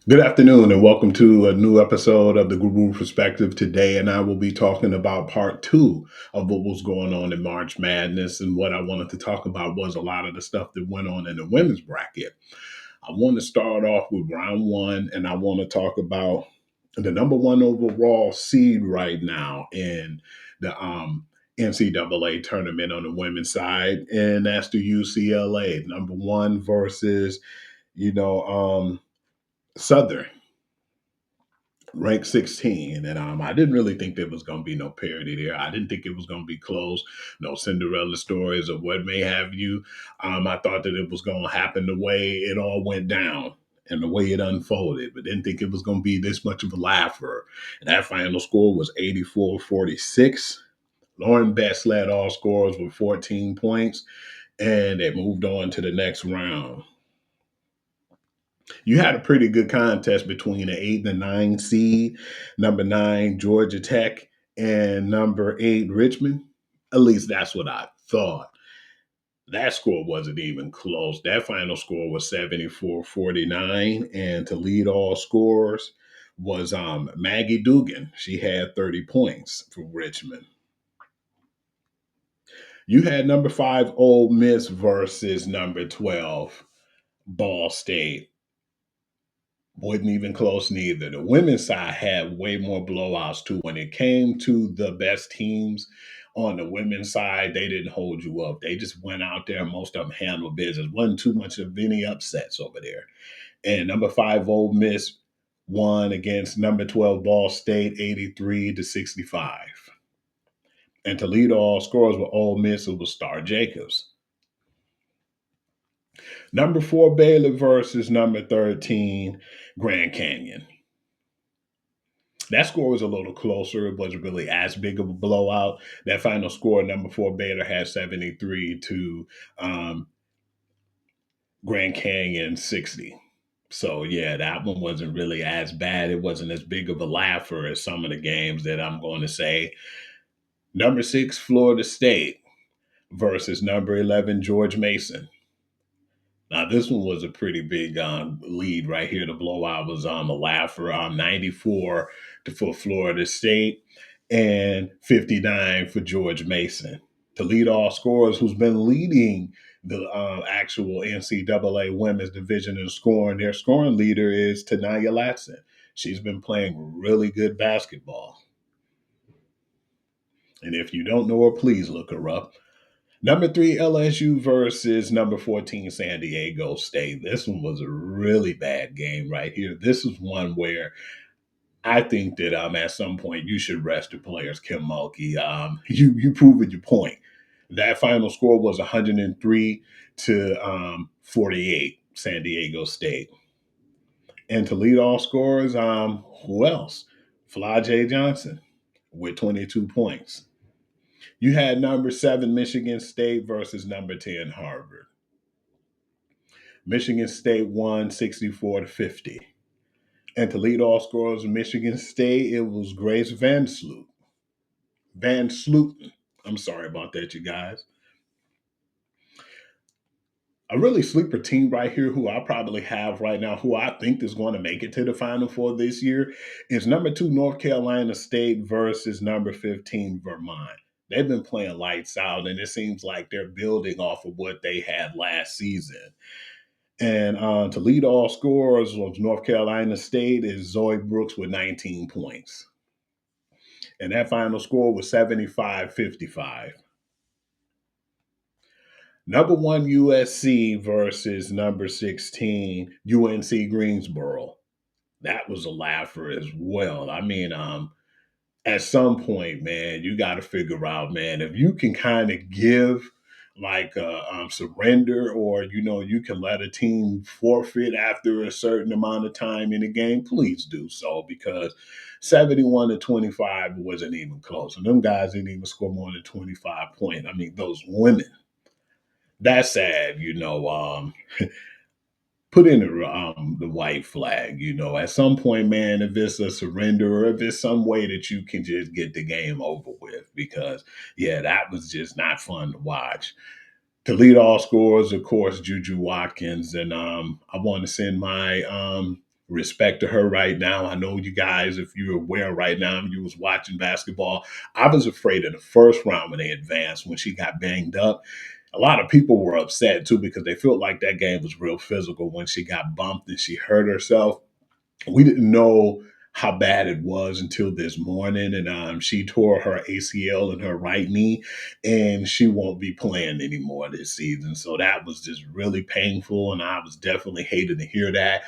Good afternoon, and welcome to a new episode of the Guru Perspective. Today, and I will be talking about part two of what was going on in March Madness. And what I wanted to talk about was a lot of the stuff that went on in the women's bracket. I want to start off with round one, and I want to talk about the number one overall seed right now in the NCAA tournament on the women's side, and that's the UCLA number one versus you know Southern, ranked 16. And I didn't really think there was going to be no parity there. I didn't think it was going to be close, no Cinderella stories or what may have you. I thought that it was going to happen the way it all went down and the way it unfolded, but didn't think it was going to be this much of a laugher. And that final score was 84-46. Lauren Betts led all scorers with 14 points, and they moved on to the next round. You had a pretty good contest between the 8 and the 9 seed, number 9 Georgia Tech and number 8 Richmond. At least that's what I thought. That score wasn't even close. That final score was 74-49, and to lead all scorers was Maggie Dugan. She had 30 points for Richmond. You had number 5 Ole Miss versus number 12 Ball State. Wasn't even close neither. The women's side had way more blowouts too. When it came to the best teams on the women's side, they didn't hold you up. They just went out there and most of them handled business. Wasn't too much of any upsets over there. And number 5 Ole Miss won against number 12 Ball State 83-65. And to lead all scorers with Ole Miss, it was Star Jacobs. Number 4 Baylor versus number 13 Grand Canyon. That score was a little closer. It wasn't really as big of a blowout. That final score, number 4 Baylor had 73 to Grand Canyon 60. So yeah, that one wasn't really as bad. It wasn't as big of a laugher as some of the games that I'm going to say. Number 6 Florida State versus number 11 George Mason. Now this one was a pretty big lead right here. The blowout was a laugher, 94 for Florida State and 59 for George Mason. To lead all scorers, who's been leading the actual NCAA women's division in scoring, their scoring leader is Tanaya Latson. She's been playing really good basketball. And if you don't know her, please look her up. Number 3, LSU versus number 14, San Diego State. This one was a really bad game right here. This is one where I think that at some point you should rest the players, Kim Mulkey. You proved your point. That final score was 103 to 48, San Diego State. And to lead all scorers, who else? Fly J. Johnson with 22 points. You had number 7 Michigan State versus number 10 Harvard. Michigan State won 64-50. And to lead all scorers in Michigan State, it was Grace Van Sloot. Van Slooten. I'm sorry about that, you guys. A really sleeper team right here who I probably have right now, who I think is going to make it to the Final Four this year, is number 2 North Carolina State versus number 15 Vermont. They've been playing lights out, and it seems like they're building off of what they had last season. And to lead all scorers of North Carolina State is Zoe Brooks with 19 points. And that final score was 75-55. Number 1 USC versus number 16 UNC Greensboro. That was a laugher as well. I mean, at some point, man, you got to figure out, man, if you can kind of give like surrender, or you can let a team forfeit after a certain amount of time in the game, please do so, because 71-25 wasn't even close, and them guys didn't even score more than 25 points. I mean, those women. That's sad, put in the white flag. At some point, man, if it's a surrender or if it's some way that you can just get the game over with, because yeah, that was just not fun to watch. To lead all scorers, of course, Juju Watkins, and I want to send my Respect to her right now. I know you guys, if you're aware right now, you was watching basketball. I was afraid in the first round when they advanced when she got banged up. A lot of people were upset too because they felt like that game was real physical when she got bumped and she hurt herself. We didn't know how bad it was until this morning, and she tore her ACL in her right knee, and she won't be playing anymore this season. So that was just really painful, and I was definitely hating to hear that.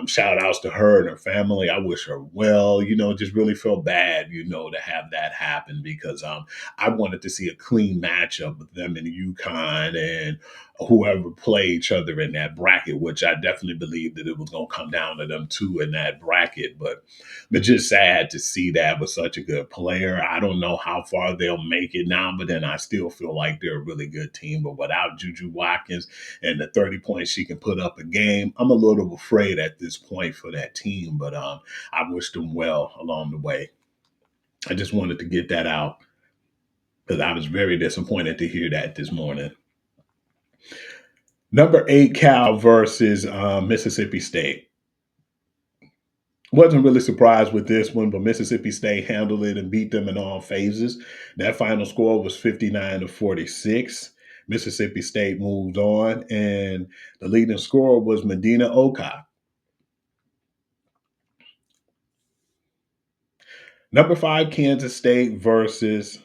Shout outs to her and her family. I wish her well. Just really felt bad, to have that happen because I wanted to see a clean matchup with them in UConn and whoever play each other in that bracket, which I definitely believe that it was going to come down to them two in that bracket. But just sad to see that with such a good player. I don't know how far they'll make it now, but then I still feel like they're a really good team. But without Juju Watkins and the 30 points she can put up a game, I'm a little afraid at this point for that team. But I wish them well along the way. I just wanted to get that out because I was very disappointed to hear that this morning. Number 8, Cal versus Mississippi State. Wasn't really surprised with this one, but Mississippi State handled it and beat them in all phases. That final score was 59-46. Mississippi State moved on, and the leading scorer was Medina Oka. Number 5, Kansas State versus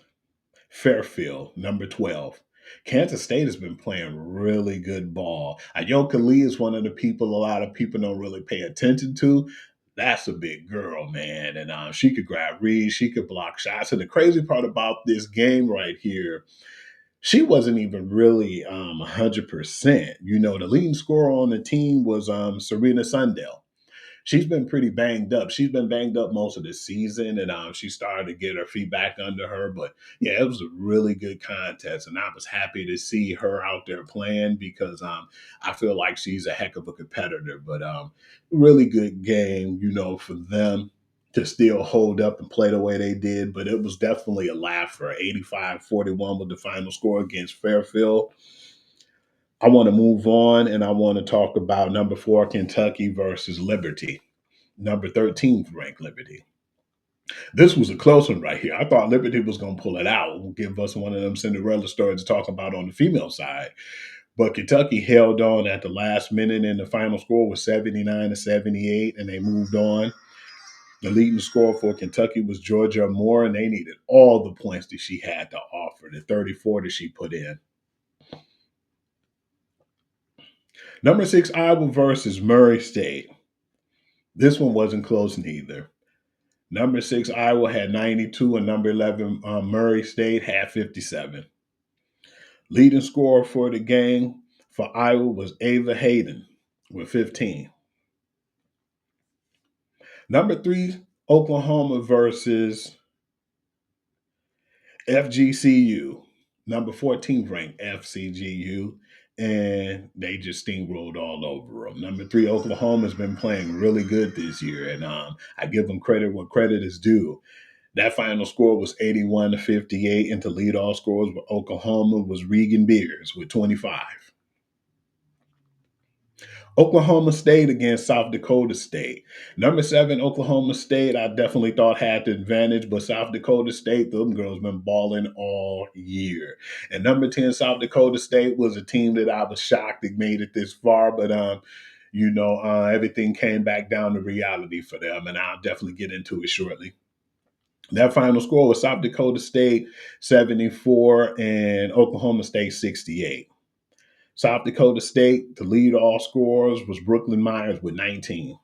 Fairfield, number 12. Kansas State has been playing really good ball. Ayoka Lee is one of the people a lot of people don't really pay attention to. That's a big girl, man. And she could grab reads, she could block shots. And the crazy part about this game right here, she wasn't even really 100%. The leading scorer on the team was Serena Sundell. She's been pretty banged up. She's been banged up most of the season, and she started to get her feet back under her. But yeah, it was a really good contest, and I was happy to see her out there playing because I feel like she's a heck of a competitor. But really good game, for them to still hold up and play the way they did. But it was definitely a laugh for 85-41 with the final score against Fairfield. I want to move on and I want to talk about number 4, Kentucky versus Liberty. Number 13th ranked Liberty. This was a close one right here. I thought Liberty was going to pull it out. We'll give us one of them Cinderella stories to talk about on the female side. But Kentucky held on at the last minute, and the final score was 79-78, and they moved on. The leading scorer for Kentucky was Georgia Moore, and they needed all the points that she had to offer, the 34 that she put in. Number 6, Iowa versus Murray State. This one wasn't close neither. Number 6, Iowa had 92, and number 11, Murray State had 57. Leading scorer for the game for Iowa was Ava Hayden with 15. Number 3, Oklahoma versus FGCU. Number 14th ranked FCGU, and they just steamrolled all over them. Number 3, Oklahoma has been playing really good this year, and I give them credit where credit is due. That final score was 81-58, and to lead all scorers with Oklahoma was Regan Beers with 25. Oklahoma State against South Dakota State. Number 7, Oklahoma State, I definitely thought had the advantage, but South Dakota State, them girls been balling all year. And number 10, South Dakota State was a team that I was shocked they made it this far, but everything came back down to reality for them, and I'll definitely get into it shortly. That final score was South Dakota State 74 and Oklahoma State 68. South Dakota State, the lead all scorers was Brooklyn Myers with 19.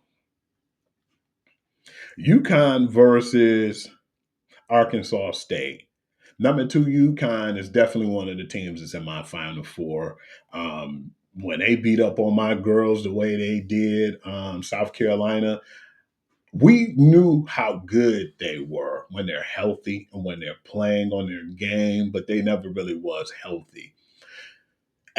UConn versus Arkansas State. Number 2, UConn is definitely one of the teams that's in my Final Four. When they beat up on my girls the way they did, South Carolina, we knew how good they were when they're healthy and when they're playing on their game, but they never really was healthy.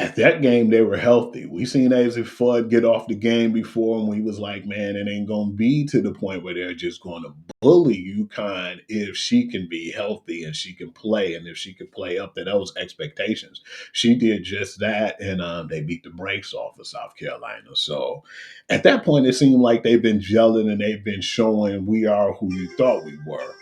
At that game, they were healthy. We seen Azzy Fudd get off the game before, and we was like, man, it ain't gonna be to the point where they're just gonna bully UConn if she can be healthy and she can play, and if she can play up to those expectations. She did just that, and they beat the brakes off of South Carolina. So at that point, it seemed like they've been gelling and they've been showing we are who you thought we were.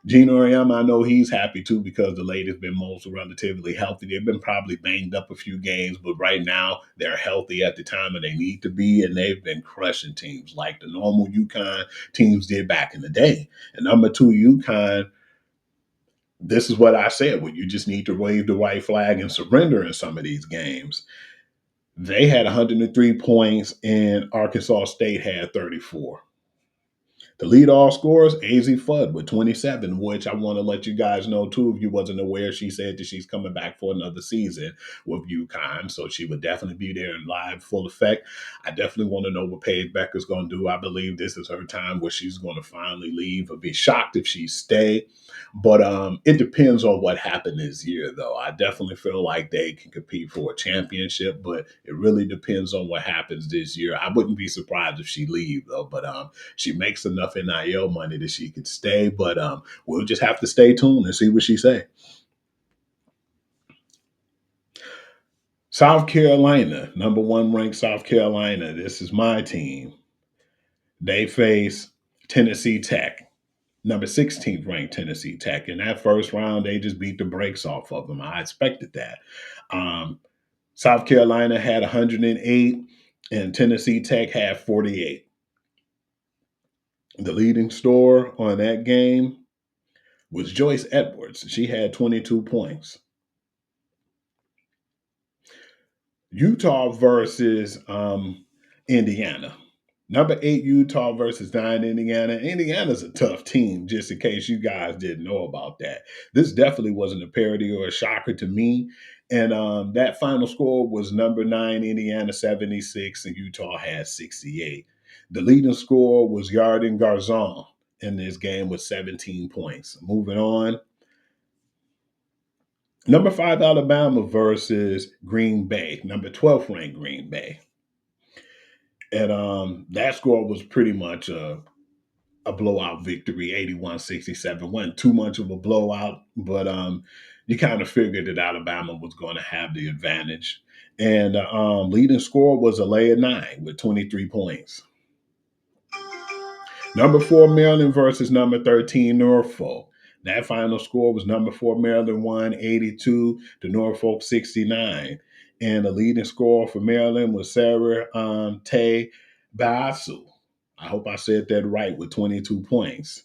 Gene Auriemma, I know he's happy too because the lady's been most relatively healthy. They've been probably banged up a few games, but right now they're healthy at the time and they need to be, and they've been crushing teams like the normal UConn teams did back in the day. And number two, UConn, this is what I said, well, you just need to wave the white flag and surrender in some of these games. They had 103 points and Arkansas State had 34. The lead all scorers, AZ Fudd with 27, which I want to let you guys know too. If you wasn't aware, she said that she's coming back for another season with UConn. So she would definitely be there in live full effect. I definitely want to know what Paige Becker's going to do. I believe this is her time where she's going to finally leave. I'd be shocked if she stay. But it depends on what happened this year, though. I definitely feel like they can compete for a championship, but it really depends on what happens this year. I wouldn't be surprised if she leave, though. But she makes enough NIL money that she could stay, but we'll just have to stay tuned and see what she say. South Carolina, number one ranked South Carolina. This is my team. They face Tennessee Tech, number 16th ranked Tennessee Tech. In that first round, they just beat the brakes off of them. I expected that. Um, South Carolina had 108, and Tennessee Tech had 48. The leading scorer on that game was Joyce Edwards. She had 22 points. Utah versus Indiana. Number 8 Utah versus 9 Indiana. Indiana's a tough team, just in case you guys didn't know about that. This definitely wasn't a parody or a shocker to me. And that final score was number 9 Indiana 76 and Utah had 68. The leading scorer was Yarden Garzon in this game with 17 points. Moving on. Number 5 Alabama versus Green Bay, number 12th ranked Green Bay. And that score was pretty much a blowout victory, 81-67. Wasn't too much of a blowout, but you kind of figured that Alabama was going to have the advantage. And leading score was Alea 9 with 23 points. Number 4 Maryland versus number 13 Norfolk. That final score was number 4 Maryland 182 to Norfolk 69. And the leading scorer for Maryland was Sarah Tay Basu. I hope I said that right, with 22 points.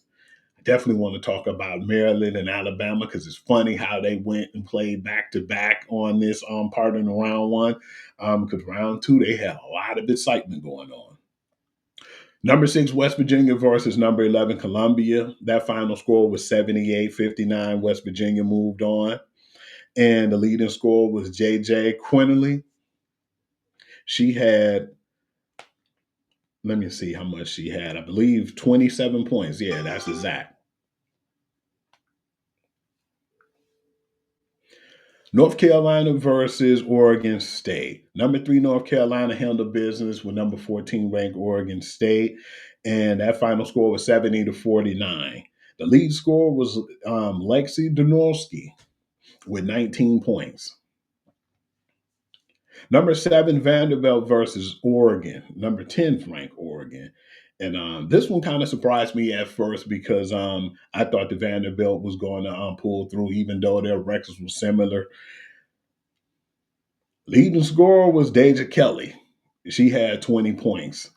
I definitely want to talk about Maryland and Alabama because it's funny how they went and played back to back on this part in round one. Because round two, they had a lot of excitement going on. Number 6, West Virginia versus number 11, Columbia. That final score was 78-59. West Virginia moved on. And the leading score was J.J. Quinterly. She had, let me see how much she had. I believe 27 points. Yeah, that's exact. North Carolina versus Oregon State. Number 3, North Carolina handled business with number 14 ranked Oregon State. And that final score was 70-49. The lead scorer was Lexi Donorski with 19 points. Number 7, Vanderbilt versus Oregon, number 10th ranked Oregon. And this one kind of surprised me at first because I thought the Vanderbilt was going to pull through, even though their records were similar. Leading scorer was Deja Kelly. She had 20 points.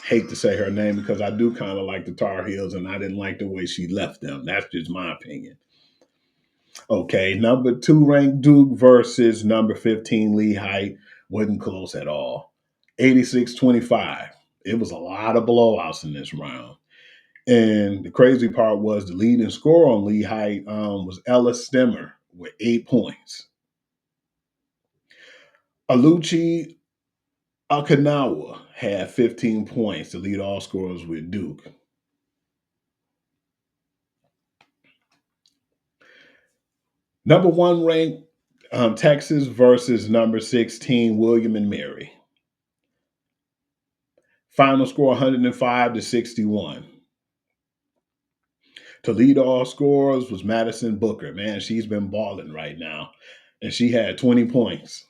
Hate to say her name because I do kind of like the Tar Heels, and I didn't like the way she left them. That's just my opinion. Okay, number 2 ranked Duke versus number 15 Lehigh. Wasn't close at all. 86-25. It was a lot of blowouts in this round. And the crazy part was the leading scorer on Lehigh was Ella Stemmer with 8 points. Aluchi Okinawa had 15 points to lead all scorers with Duke. Number 1 ranked Texas versus number 16, William and Mary. Final score 105-61. To lead all scorers was Madison Booker. Man, she's been balling right now. And she had 20 points.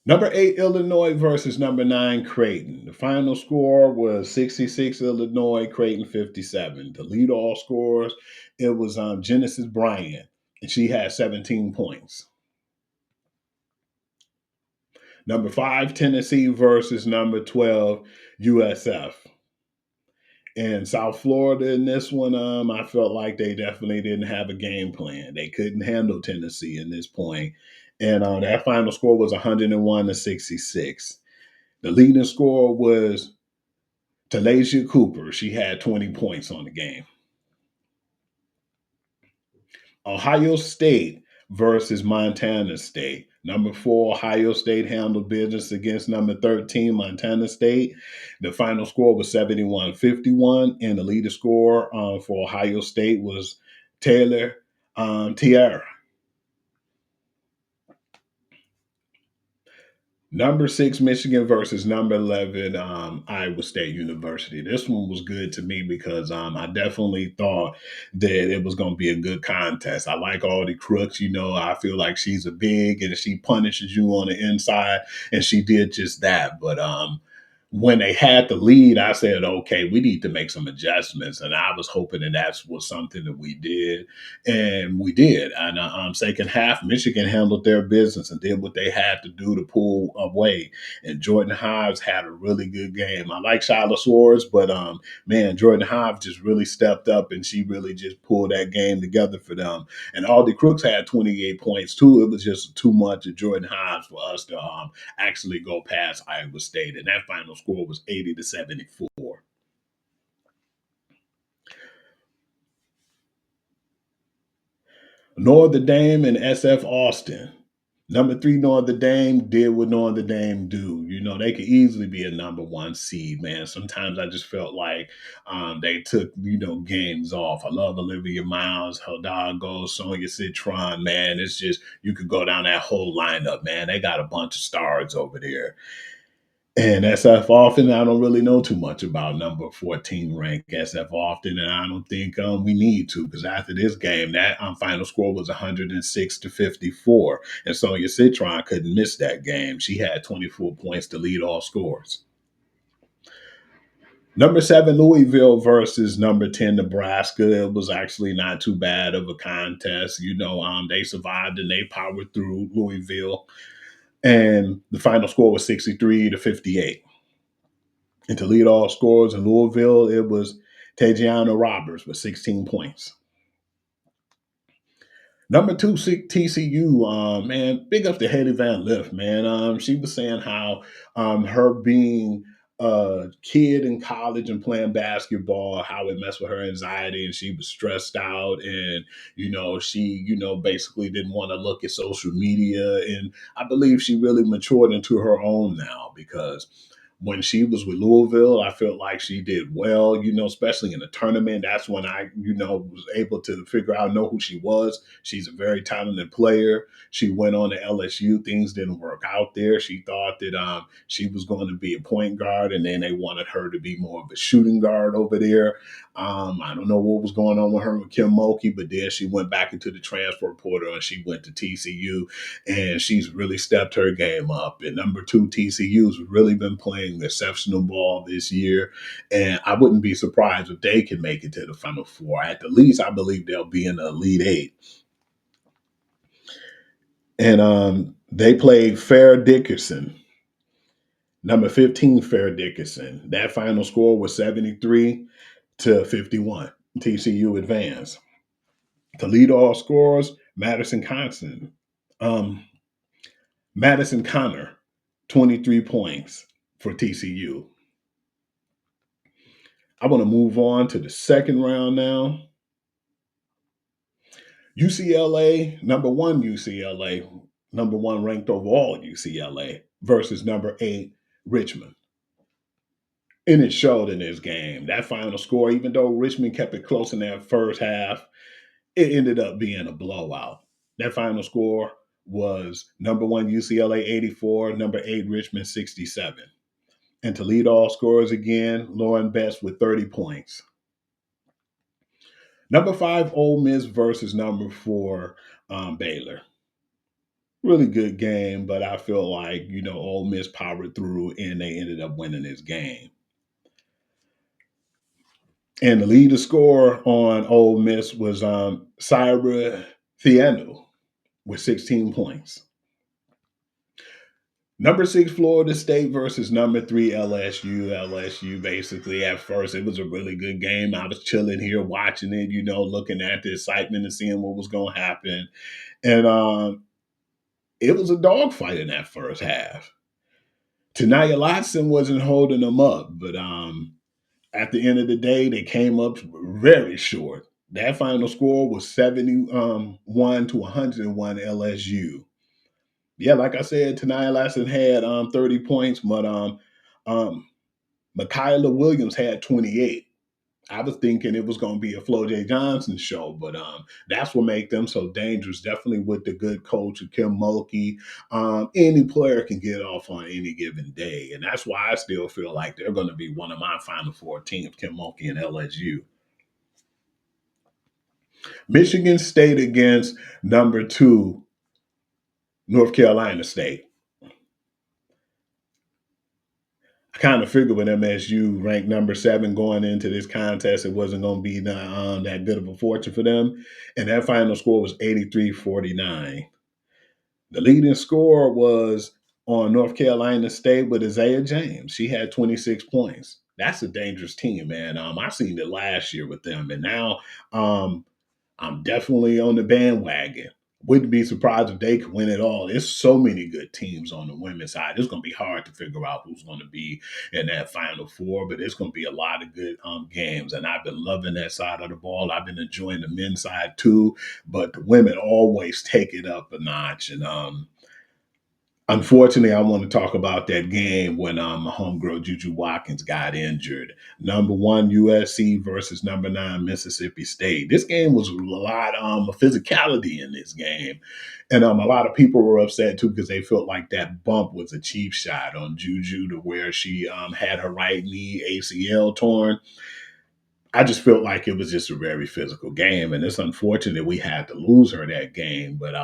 Number 8, Illinois versus number 9, Creighton. The final score was 66 Illinois, Creighton 57. To lead all scorers, it was Genesis Bryant, and she had 17 points. Number 5, Tennessee versus number 12, USF. In South Florida in this one, I felt like they definitely didn't have a game plan. They couldn't handle Tennessee in this point. And that final score was 101-66. The leading scorer was Talasia Cooper. She had 20 points on the game. Ohio State versus Montana State. Number 4, Ohio State handled business against number 13, Montana State. The final score was 71-51, and the leading scorer for Ohio State was Taylor Tierra. Number 6, Michigan versus number 11, Iowa State University. This one was good to me because I definitely thought that it was going to be a good contest. I like all the crooks. I feel like she's a big and she punishes you on the inside, and she did just that. But when they had the lead, I said, okay, we need to make some adjustments. And I was hoping that was something that we did. And we did. And second half, Michigan handled their business and did what they had to do to pull away. And Jordan Hives had a really good game. I like Shyla Swords, but man, Jordan Hives just really stepped up and she really just pulled that game together for them. And all the Crooks had 28 points too. It was just too much of Jordan Hives for us to actually go past Iowa State. And that final score was 80-74. Notre Dame and SF Austin. Number 3, Notre Dame did what Notre Dame do. They could easily be a number 1 seed, man. Sometimes I just felt like they took, games off. I love Olivia Miles, Hidalgo, Sonia Citron, man. It's just, you could go down that whole lineup, man. They got a bunch of stars over there. And SF Often, I don't really know too much about number 14 ranked SF Often, and I don't think we need to, because after this game, that final score was 106-54, and Sonia Citron couldn't miss that game. She had 24 points to lead all scores. Number 7, Louisville versus number 10, Nebraska. It was actually not too bad of a contest. They survived and they powered through Louisville, and the final score was 63-58. And to lead all scorers in Louisville, it was Tajiana Roberts with 16 points. Number 2, TCU, man, big up to Haley Van Lift, man. She was saying how her being a kid in college and playing basketball, how it messed with her anxiety and she was stressed out. And, she, basically didn't want to look at social media. And I believe she really matured into her own now, because when she was with Louisville, I felt like she did well, especially in the tournament. That's when I, was able to figure out, know who she was. She's a very talented player. She went on to LSU. Things didn't work out there. She thought that she was going to be a point guard, and then they wanted her to be more of a shooting guard over there. I don't know what was going on with her with Kim Mulkey, but then she went back into the transfer portal and she went to TCU, and she's really stepped her game up. And number 2, TCU's really been playing exceptional ball this year, and I wouldn't be surprised if they can make it to the Final Four. At the least, I believe they'll be in the Elite 8. And they played Fair Dickerson, number 15, Fair Dickerson. That final score was 73-51. TCU advanced. To lead all scorers, Um, Madison Connor, 23 points for TCU. I want to move on to the second round now. UCLA, number 1 UCLA, number 1 ranked overall UCLA versus number 8 Richmond. And it showed in this game. That final score, even though Richmond kept it close in that first half, It ended up being a blowout. That final score was number one UCLA 84, number eight Richmond 67. And to lead all scorers again, Lauren Best with 30 points. Number five, Ole Miss versus number four, Baylor. Really good game, but I feel like, Ole Miss powered through and they ended up winning this game. And the leader scorer on Ole Miss was Syra Thienu with 16 points. Number six, Florida State versus number three, LSU. LSU basically at first, it was a really good game. I was chilling here watching it, looking at the excitement and seeing what was going to happen. And it was a dogfight in that first half. Tanaya Lotson wasn't holding them up, but at the end of the day, they came up very short. That final score was 71 to 101 LSU. Yeah, like I said, Tanaya Lotson had 30 points, but um, Michaela Williams had 28. I was thinking it was going to be a Flo J. Johnson show, but that's what made them so dangerous. Definitely with the good coach, Kim Mulkey. Any player can get off on any given day, and that's why I still feel like they're going to be one of my Final Four teams, Kim Mulkey and LSU. Michigan State against number two, North Carolina State. I kind of figured with MSU ranked number seven going into this contest, it wasn't going to be that good of a fortune for them. And that final score was 83-49. The leading scorer was on North Carolina State with Isaiah James. She had 26 points. That's a dangerous team, man. I seen it last year with them, and now um, I'm definitely on the bandwagon. Wouldn't be surprised if they could win it all. There's so many good teams on the women's side. It's going to be hard to figure out who's going to be in that Final Four, but it's going to be a lot of good games. And I've been loving that side of the ball. I've been enjoying the men's side too, but the women always take it up a notch. And unfortunately, I want to talk about that game when my homegirl Juju Watkins got injured. Number one USC versus number nine Mississippi State. This game was a lot of physicality in this game, and a lot of people were upset too because they felt like that bump was a cheap shot on Juju to where she had her right knee ACL torn. I just felt like it was just a very physical game, and it's unfortunate we had to lose her that game. But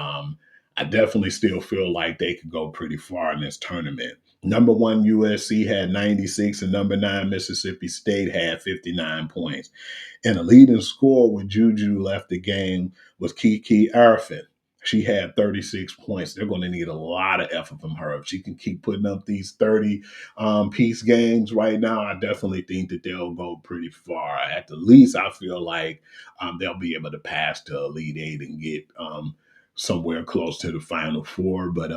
I definitely still feel like they could go pretty far in this tournament. Number one USC had 96, and number nine Mississippi State had 59 points. And the leading scorer when Juju left the game was Kiki Arfin. She had 36 points. They're going to need a lot of effort from her. If she can keep putting up these 30 piece games right now, I definitely think that they'll go pretty far. At the least, I feel like they'll be able to pass to Elite Eight and get somewhere close to the Final Four. But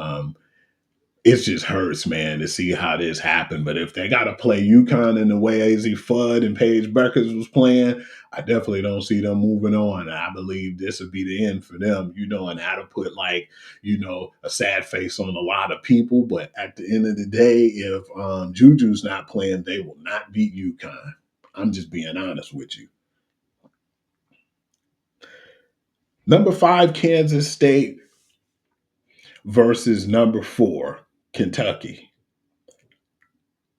it just hurts, man, to see how this happened. But if they got to play UConn in the way AZ Fudd and Paige Beckers was playing, I definitely don't see them moving on. I believe this would be the end for them, and that'll put a sad face on a lot of people. But at the end of the day, if Juju's not playing, they will not beat UConn. I'm just being honest with you. Number five, Kansas State versus number four, Kentucky.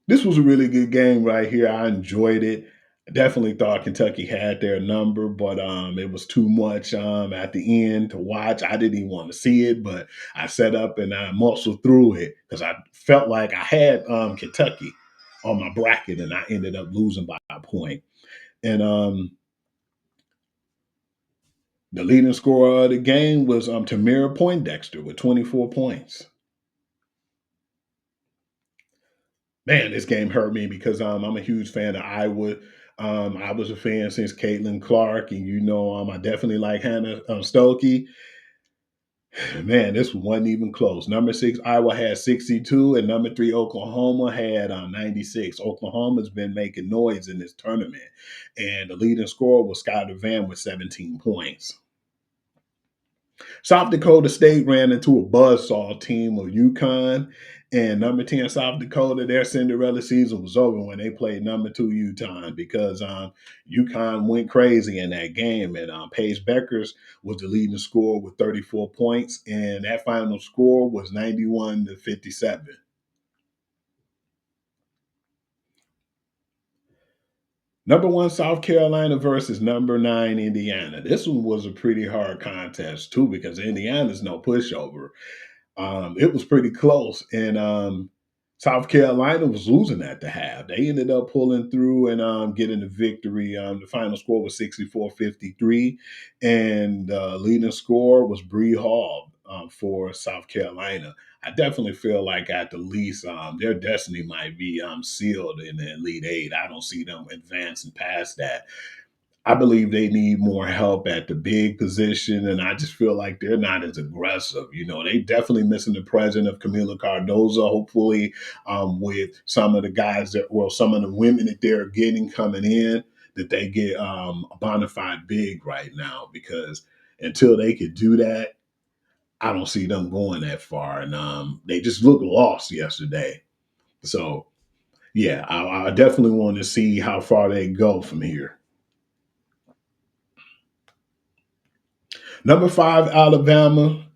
This was a really good game right here. I enjoyed it. I definitely thought Kentucky had their number, but it was too much at the end to watch. I didn't even want to see it, but I set up and I muscled through it because I felt like I had Kentucky on my bracket, and I ended up losing by a point. And the leading scorer of the game was Tamira Poindexter with 24 points. Man, this game hurt me because I'm a huge fan of Iowa. I was a fan since Caitlin Clark, and I definitely like Hannah Stokey. Man, this wasn't even close. Number six, Iowa had 62, and number three, Oklahoma had 96. Oklahoma's been making noise in this tournament, and the leading scorer was Skylar Van with 17 points. South Dakota State ran into a buzzsaw team of UConn, And number 10, South Dakota, their Cinderella season was over when they played number 2, Utah, because UConn went crazy in that game. And Paige Beckers was the leading scorer with 34 points. And that final score was 91-57. Number 1, South Carolina versus number 9, Indiana. This one was a pretty hard contest, too, because Indiana's no pushover. It was pretty close, and South Carolina was losing at the half. They ended up pulling through and getting the victory. The final score was 64-53, and leading scorer was Bree Hall for South Carolina. I definitely feel like at the least their destiny might be sealed in the Elite Eight. I don't see them advancing past that. I believe they need more help at the big position, and I just feel like they're not as aggressive. They definitely missing the presence of Camila Cardoza. Hopefully, with some of the guys some of the women that they're getting coming in, that they get a bona fide big right now. Because until they could do that, I don't see them going that far, and they just looked lost yesterday. So yeah, I definitely want to see how far they go from here. Number 5, Alabama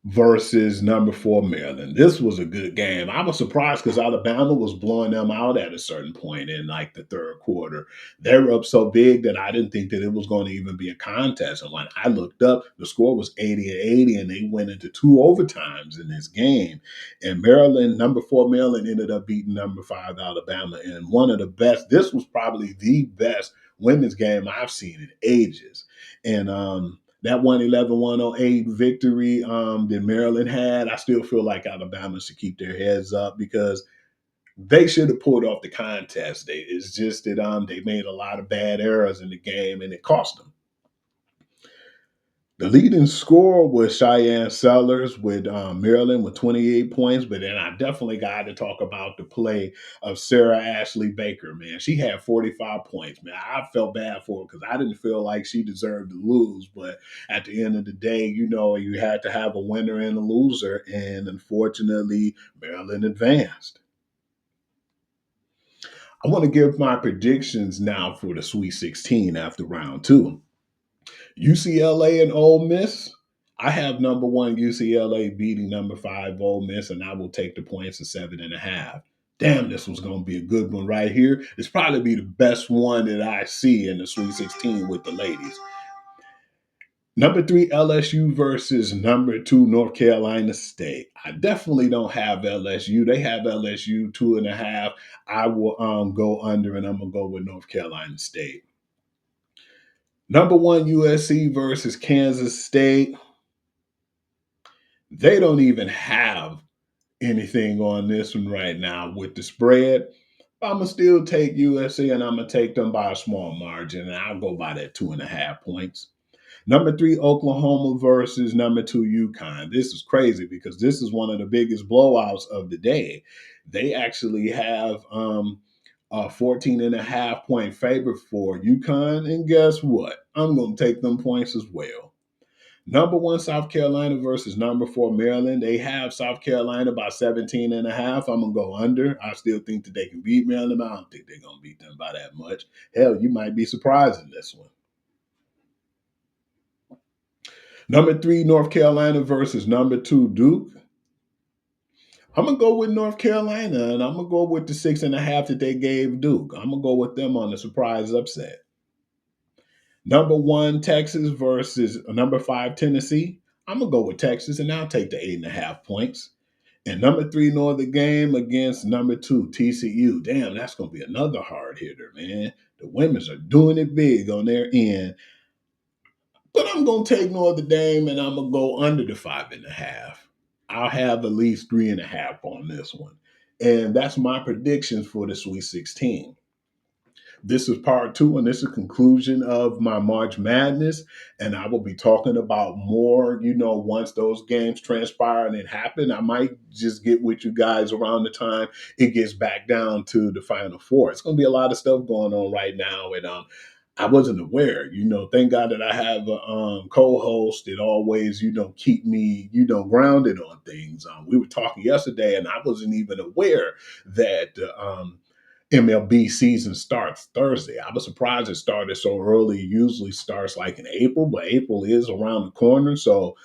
versus number 4, Maryland. This was a good game. I was surprised because Alabama was blowing them out at a certain point in like the third quarter. They were up so big that I didn't think that it was going to even be a contest. And when I looked up, the score was 80-80, and they went into 2 overtimes in this game. And Maryland, number 4, Maryland ended up beating number 5, Alabama. And one of the best, this was probably the best women's game I've seen in ages. And that 111-108 victory that Maryland had, I still feel like Alabama should keep their heads up because they should have pulled off the contest. It's just that they made a lot of bad errors in the game and it cost them. The leading scorer was Cheyenne Sellers with Maryland with 28 points, but then I definitely got to talk about the play of Sarah Ashley Baker, man. She had 45 points, man. I felt bad for her because I didn't feel like she deserved to lose, but at the end of the day, you had to have a winner and a loser, and unfortunately, Maryland advanced. I want to give my predictions now for the Sweet 16 after round 2. UCLA and Ole Miss. I have number 1 UCLA beating number 5 Ole Miss, and I will take the points of 7.5. Damn, this was going to be a good one right here. It's probably be the best one that I see in the Sweet 16 with the ladies. Number 3 LSU versus number 2 North Carolina State. I definitely don't have LSU. They have LSU 2.5. I will go under, and I'm gonna go with North Carolina State. Number 1 USC versus Kansas State. They don't even have anything on this one right now with the spread. I'm gonna still take USC, and I'm gonna take them by a small margin, and I'll go by that 2.5 points. Number 3 Oklahoma versus number 2 UConn. This is crazy because this is one of the biggest blowouts of the day. They actually have a 14.5 point favor for UConn, and guess what? I'm gonna take them points as well. Number 1 South Carolina versus number 4 Maryland. They have South Carolina by 17.5. I'm gonna go under. I still think that they can beat Maryland, but I don't think they're gonna beat them by that much. Hell, you might be surprised in this one. Number 3 North Carolina versus number 2 Duke. I'm gonna go with North Carolina, and I'm gonna go with the 6.5 that they gave Duke. I'm gonna go with them on the surprise upset. Number 1 Texas versus number 5 Tennessee. I'm gonna go with Texas, and I'll take the 8.5 points. And number 3 Northern game against number 2 TCU. Damn, that's gonna be another hard hitter, man. The women's are doing it big on their end, but I'm gonna take Notre Dame, and I'm gonna go under the 5.5. I'll have at least 3.5 on this one, and that's my predictions for the Sweet 16. This is part 2, and this is conclusion of my March Madness. And I will be talking about more, once those games transpire and it happen. I might just get with you guys around the time it gets back down to the Final Four. It's going to be a lot of stuff going on right now. And I wasn't aware. Thank God that I have a co-host that always, keep me, grounded on things. We were talking yesterday, and I wasn't even aware that MLB season starts Thursday. I was surprised it started so early. It usually starts like in April, but April is around the corner. So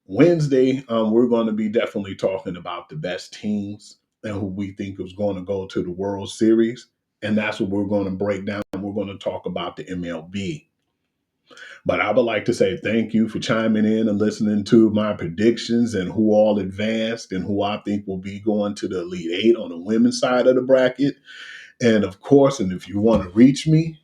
Wednesday, we're going to be definitely talking about the best teams and who we think is going to go to the World Series. And that's what we're going to break down. We're going to talk about the MLB. But I would like to say thank you for chiming in and listening to my predictions and who all advanced and who I think will be going to the Elite Eight on the women's side of the bracket. And of course, and if you want to reach me,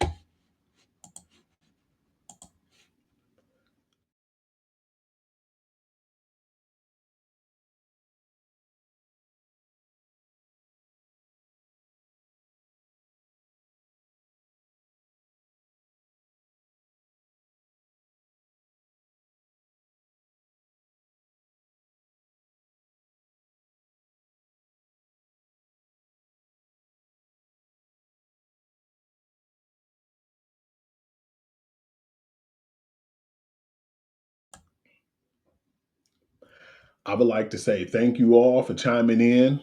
I would like to say thank you all for chiming in.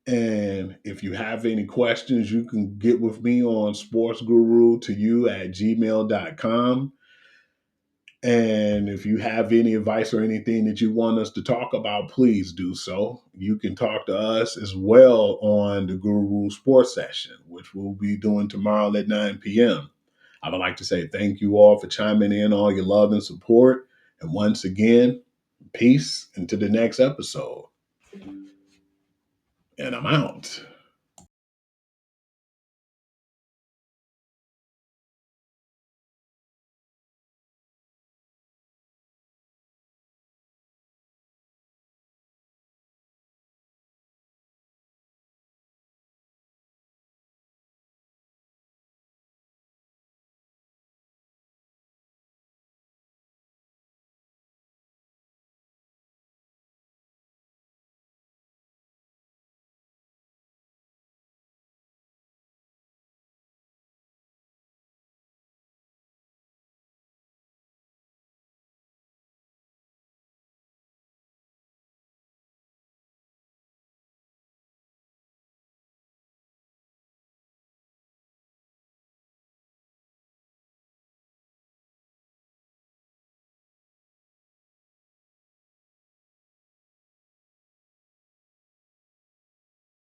And if you have any questions, you can get with me on sportsguru2you@gmail.com. And if you have any advice or anything that you want us to talk about, please do so. You can talk to us as well on the Guru Sports Session, which we'll be doing tomorrow at 9 p.m. I would like to say thank you all for chiming in, all your love and support. And once again, peace until the next episode. And I'm out.